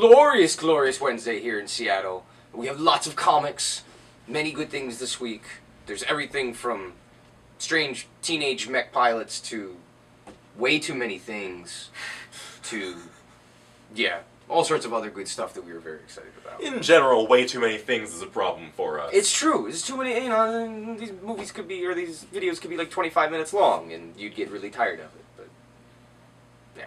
glorious, glorious Wednesday here in Seattle. We have lots of comics, many good things this week. There's everything from strange teenage mech pilots to way too many things to, yeah, all sorts of other good stuff that we were very excited about. In general, way too many things is a problem for us. It's true. It's too many, you know, these movies could be, or these videos could be like 25 minutes long, and you'd get really tired of it, but, yeah.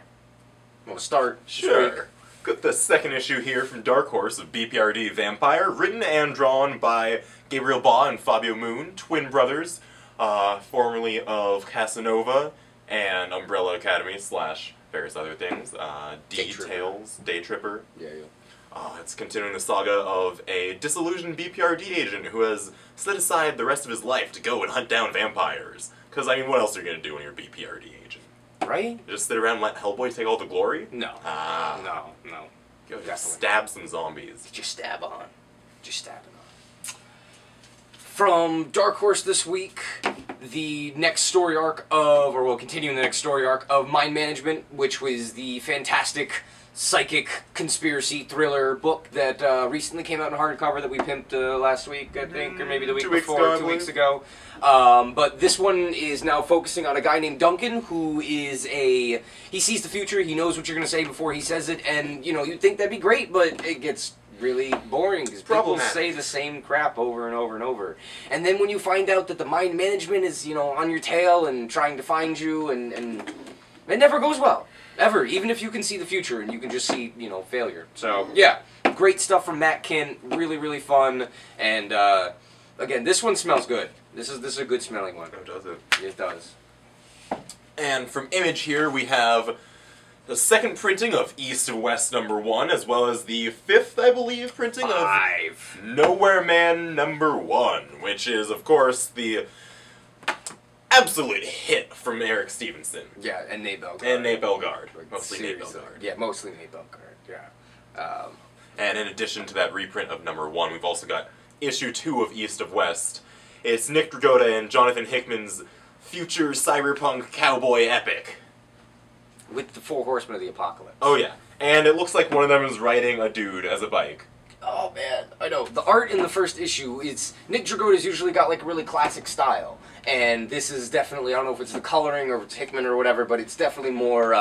Want to start? Sure. Got the second issue here from Dark Horse of BPRD Vampire, written and drawn by Gabriel Ba and Fabio Moon, twin brothers, formerly of Casanova and Umbrella Academy / various other things. Details, Day Tripper. Yeah. It's continuing the saga of a disillusioned BPRD agent who has set aside the rest of his life to go and hunt down vampires. Because, I mean, what else are you going to do when you're a BPRD agent? Right? Just sit around and let Hellboy take all the glory? No. No. Go just stab some zombies. Just stab on. Just stabbing on. From Dark Horse this week, the next story arc of, or well, continuing the next story arc of Mind Management, which was the fantastic psychic conspiracy thriller book that recently came out in hardcover that we pimped last week, I think, or maybe the week before, 2 weeks ago. But this one is now focusing on a guy named Duncan, who is he sees the future, he knows what you're going to say before he says it, and, you know, you'd think that'd be great, but it gets really boring because people say the same crap over and over and over. And then when you find out that the mind management is, you know, on your tail and trying to find you, and it never goes well. Ever. Even if you can see the future and you can just see, you know, failure. So, yeah. Great stuff from Matt Kint. Really, really fun. And, again, this one smells good. This is a good smelling one. Oh, does it? It does. And from Image here, we have the second printing of East of West #1, as well as the fifth, I believe, printing of Nowhere Man #1, which is, of course, the absolute hit from Eric Stevenson. Yeah, and Nate Bellegarde. And Nate Bellegarde. Like, mostly Nate Bellegarde. Yeah, mostly Nate Bellegarde, yeah. And in addition to that reprint of #1, we've also got issue 2 of East of West. It's Nick Dragotta and Jonathan Hickman's future cyberpunk cowboy epic. With the 4 Horsemen of the Apocalypse. Oh yeah. And it looks like one of them is riding a dude as a bike. Oh man, I know. The art in the first issue, Nick Dragotta's usually got like a really classic style. And this is definitely, I don't know if it's the coloring or if it's Hickman or whatever, but it's definitely more,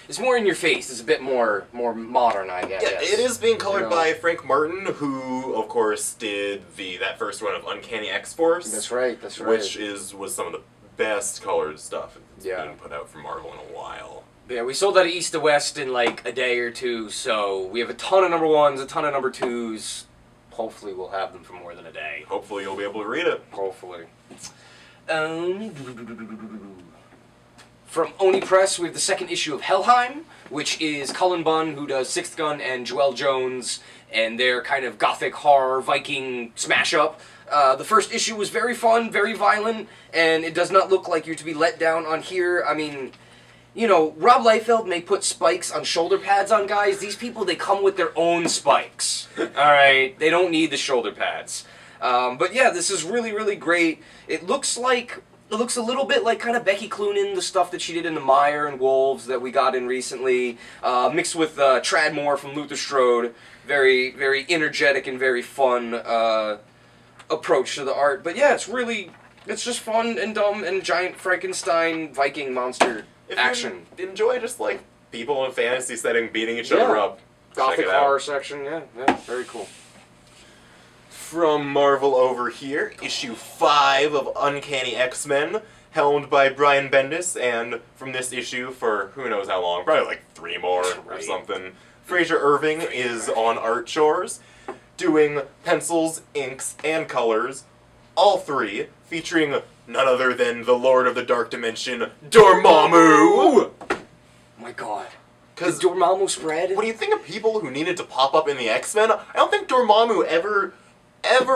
it's more in your face. It's a bit more modern, I guess. Yeah, it is being colored by Frank Martin, who, of course, did that first run of Uncanny X-Force. That's right, that's right. Which was some of the best colored stuff that's being put out from Marvel in a while. Yeah, we sold out of East to West in like a day or two, so we have a ton of #1s, a ton of #2s. Hopefully we'll have them for more than a day. Hopefully you'll be able to read it. Hopefully. From Oni Press, we have the second issue of Helheim, which is Cullen Bunn, who does Sixth Gun, and Joelle Jones, and their kind of gothic horror Viking smash-up. The first issue was very fun, very violent, and it does not look like you're to be let down on here. I mean, you know, Rob Liefeld may put spikes on shoulder pads on guys. These people, they come with their own spikes. Alright? They don't need the shoulder pads. But yeah, this is really, really great. It looks a little bit like kind of Becky Cloonan, the stuff that she did in the Mire and Wolves that we got in recently, mixed with Tradmore from Luther Strode. Very, very energetic and very fun approach to the art. But yeah, it's just fun and dumb and giant Frankenstein Viking monster action. If you enjoy just like people in a fantasy setting beating each other up. Gothic horror section, yeah, very cool. From Marvel over here, issue 5 of Uncanny X-Men, helmed by Brian Bendis, and from this issue for who knows how long, probably like 3 more or something, Fraser Irving is on art chores, doing pencils, inks, and colors, all 3, featuring none other than the Lord of the Dark Dimension, Dormammu! Oh my god. Because Dormammu spread? When you think of people who needed to pop up in the X-Men, I don't think Dormammu ever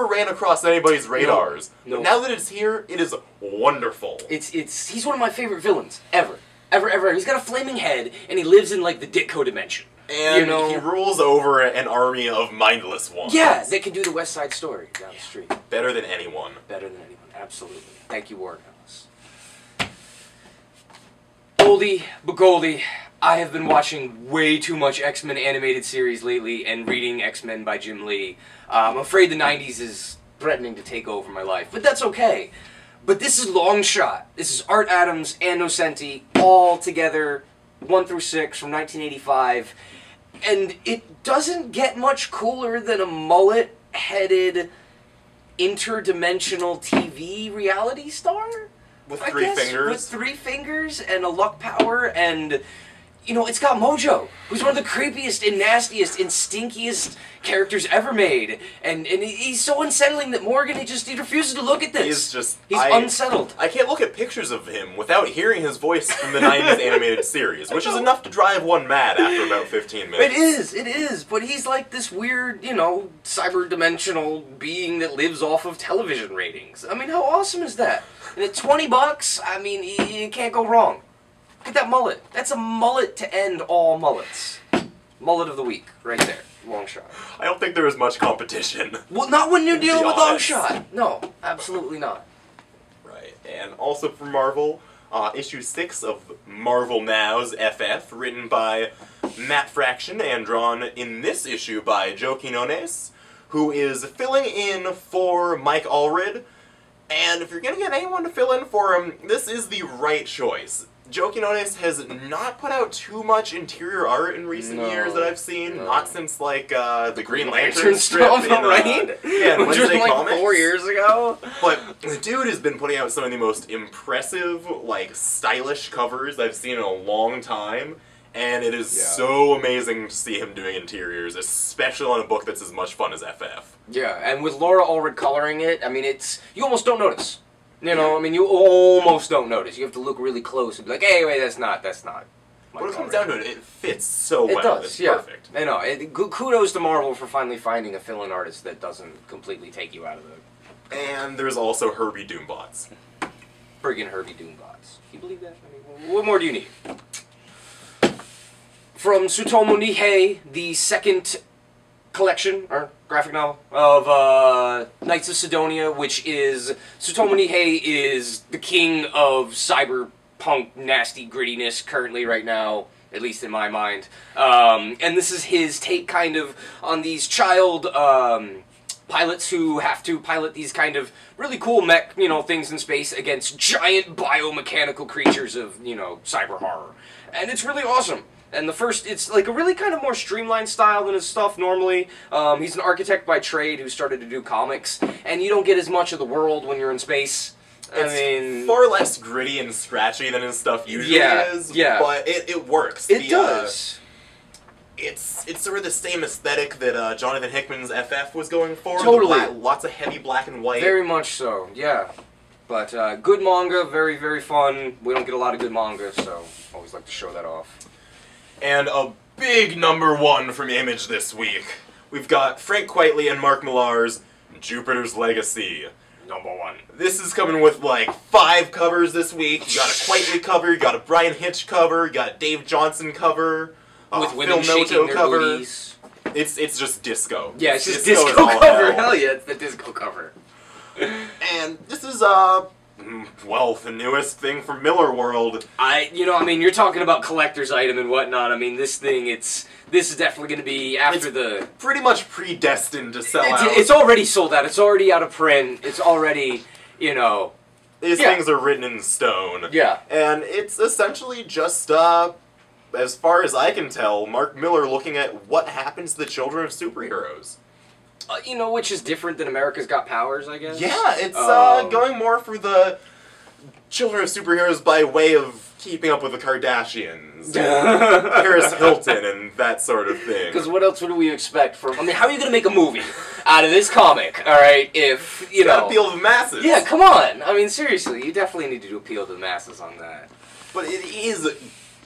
ran across anybody's radars. No. But now that it's here, it is wonderful. He's one of my favorite villains, ever. Ever. He's got a flaming head, and he lives in, like, the Ditko dimension. And he rules over an army of mindless ones. Yeah, they can do the West Side Story down the street. Better than anyone. Better than anyone, absolutely. Thank you, Warren Ellis. Oldie but Goldie, I have been watching way too much X-Men animated series lately and reading X-Men by Jim Lee. I'm afraid the 90s is threatening to take over my life, but that's okay. But this is Long Shot. This is Art Adams and Nocenti all together, 1 through 6 from 1985. And it doesn't get much cooler than a mullet-headed interdimensional TV reality star? With 3 fingers? With 3 fingers and a luck power, and, you know, it's got Mojo, who's one of the creepiest and nastiest and stinkiest characters ever made. And he's so unsettling that Morgan, he refuses to look at this. He's unsettled. I can't look at pictures of him without hearing his voice from the 90s animated series, which is enough to drive one mad after about 15 minutes. It is, but he's like this weird, you know, cyber-dimensional being that lives off of television ratings. I mean, how awesome is that? And at $20, I mean, you can't go wrong. Look at that mullet. That's a mullet to end all mullets. Mullet of the week, right there. Long Shot. I don't think there is much competition. Well, not when you're dealing with Long Shot. No, absolutely not. Right, and also from Marvel, issue 6 of Marvel Now's FF, written by Matt Fraction and drawn in this issue by Joe Quinones, who is filling in for Mike Allred. And if you're going to get anyone to fill in for him, this is the right choice. Joe Quinones has not put out too much interior art in recent years that I've seen. Not since, like, the Green Lantern strip in, right? Yeah, in Wednesday like Comics. 4 years ago. But the dude has been putting out some of the most impressive, like, stylish covers I've seen in a long time. And it is so amazing to see him doing interiors, especially on a book that's as much fun as FF. Yeah, and with Laura Allred coloring it, I mean, you almost don't notice. You know, I mean, you almost don't notice. You have to look really close and be like, hey, wait, that's not. When it comes down to it, it fits so well. It does, it's perfect. I know. Kudos to Marvel for finally finding a fill-in artist that doesn't completely take you out of the... And there's also Herbie Doombots. Friggin' Herbie Doombots. Can you believe that? I mean, what more do you need? From Tsutomu Nihei, the second collection, or graphic novel, of Knights of Sidonia, which is... Tsutomu Nihei is the king of cyberpunk nasty grittiness currently right now, at least in my mind. And this is his take kind of on these child pilots who have to pilot these kind of really cool mech, you know, things in space against giant biomechanical creatures of, you know, cyber horror. And it's really awesome. And the first, it's like a really kind of more streamlined style than his stuff normally. He's an architect by trade who started to do comics, and you don't get as much of the world when you're in space. I mean, far less gritty and scratchy than his stuff usually is. Yeah, but it works. It does. It's sort of the same aesthetic that Jonathan Hickman's FF was going for. Totally. Lots of heavy black and white. Very much so. Yeah. But good manga, very, very fun. We don't get a lot of good manga, so always like to show that off. And a big #1 from Image this week. We've got Frank Quitely and Mark Millar's Jupiter's Legacy. #1. This is coming with like 5 covers this week. You got a Quitely cover, you got a Brian Hitch cover, you got a Dave Johnson cover, with women shaking their booties. It's just disco. Yeah, it's just disco cover. Hell yeah, it's the disco cover. And this is well, the newest thing from Millar World. I mean, you're talking about collector's item and whatnot. I mean, this is definitely going to be after it's pretty much predestined to sell out. It's already sold out. It's already out of print. It's already, you know... These things are written in stone. Yeah. And it's essentially just, as far as I can tell, Mark Millar looking at what happens to the children of superheroes. You know, which is different than America's Got Powers, I guess? Yeah, it's going more for the children of superheroes by way of keeping up with the Kardashians, Paris Hilton, and that sort of thing. Because what else would we expect from... I mean, how are you going to make a movie out of this comic, alright, if, you know... Gotta appeal to the masses. Yeah, come on! I mean, seriously, you definitely need to appeal to the masses on that. But it is...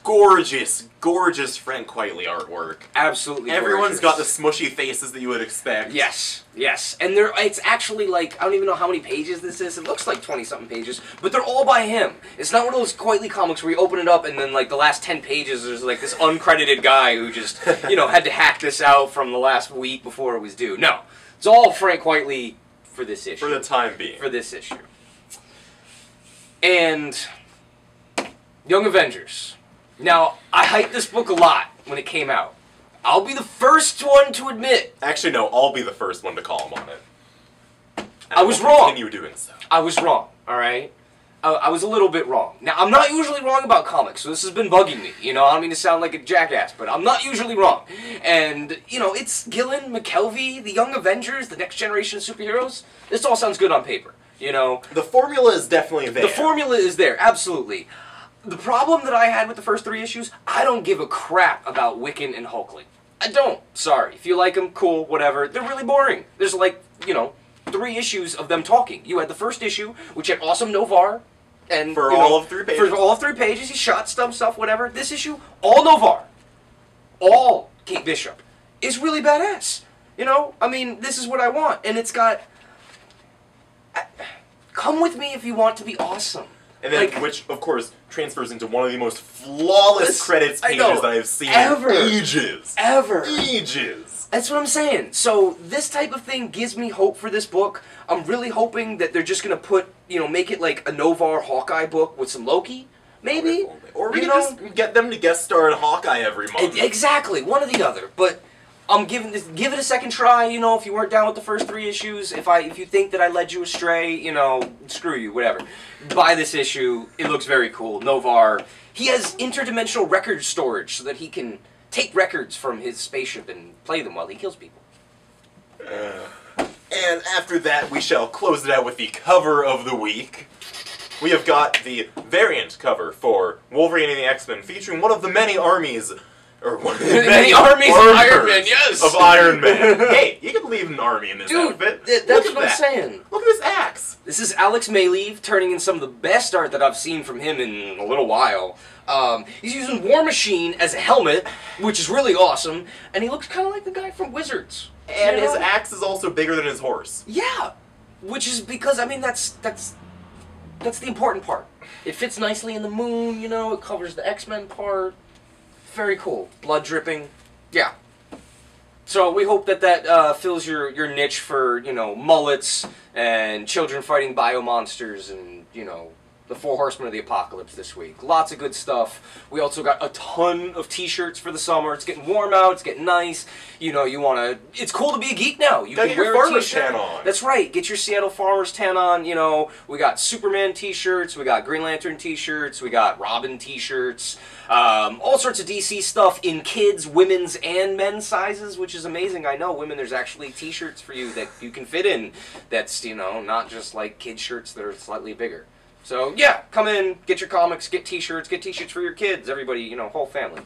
gorgeous, gorgeous Frank Quitely artwork. Absolutely Everyone's got the smushy faces that you would expect. Yes, yes. And it's actually like, I don't even know how many pages this is. It looks like 20-something pages, but they're all by him. It's not one of those Quitely comics where you open it up and then like the last 10 pages there's like this uncredited guy who just, you know, had to hack this out from the last week before it was due. No. It's all Frank Quitely for this issue. For the time being. For this issue. And... Young Avengers. Now, I hyped this book a lot when it came out. I'll be the first one to admit. Actually, no, I'll be the first one to call him on it. And I was wrong. Continue doing so. I was wrong, alright? I was a little bit wrong. Now, I'm not usually wrong about comics, so this has been bugging me. You know, I don't mean to sound like a jackass, but I'm not usually wrong. And, you know, it's Gillen, McKevlive, the Young Avengers, the next generation of superheroes. This all sounds good on paper, you know? The formula is definitely there. The formula is there, absolutely. The problem that I had with the first 3 issues, I don't give a crap about Wiccan and Hulkling. I don't. Sorry. If you like them, cool, whatever. They're really boring. There's like, you know, 3 issues of them talking. You had the first issue, which had awesome Novar. And, for all of 3 pages. For all of 3 pages, he shot stuff, whatever. This issue, all Novar. All Kate Bishop. Is really badass. You know? I mean, this is what I want. And it's got... Come with me if you want to be awesome. And then, like, which, of course, transfers into one of the most flawless credits pages that I've seen in ages. Ages. That's what I'm saying. So, this type of thing gives me hope for this book. I'm really hoping that they're just going to put, you know, make it like a Novar Hawkeye book with some Loki, maybe. Or we can just get them to guest star in Hawkeye every month. Exactly, one or the other. But I'm give it a second try, you know, if you weren't down with the first 3 issues. If you think that I led you astray, you know, screw you, whatever. Buy this issue. It looks very cool. Novar. He has interdimensional record storage so that he can take records from his spaceship and play them while he kills people. And after that, we shall close it out with the cover of the week. We have got the variant cover for Wolverine and the X-Men, featuring one of the many armies, or one of the many armies of Iron Man, yes! Of Iron Man. Hey, you can leave an army in this outfit. That's what I'm saying. Look at this axe. This is Alex McKevlive turning in some of the best art that I've seen from him in a little while. He's using War Machine as a helmet, which is really awesome, and he looks kind of like the guy from Wizards. And his axe is also bigger than his horse. Yeah, which is because, I mean, that's the important part. It fits nicely in the moon, you know, it covers the X-Men part. Very cool. Blood dripping. Yeah. So we hope that fills your niche for, you know, mullets and children fighting biomonsters and, you know, the 4 Horsemen of the Apocalypse this week. Lots of good stuff. We also got a ton of t-shirts for the summer. It's getting warm out. It's getting nice. You know, you want to... It's cool to be a geek now. You can wear a farmer's tan on. That's right. Get your Seattle Farmer's tan on. You know, we got Superman t-shirts. We got Green Lantern t-shirts. We got Robin t-shirts. All sorts of DC stuff in kids, women's, and men's sizes, which is amazing. I know, women, there's actually t-shirts for you that you can fit in. That's, you know, not just like kid shirts that are slightly bigger. So, yeah, come in, get your comics, get t-shirts for your kids, everybody, you know, whole family.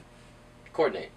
Coordinate.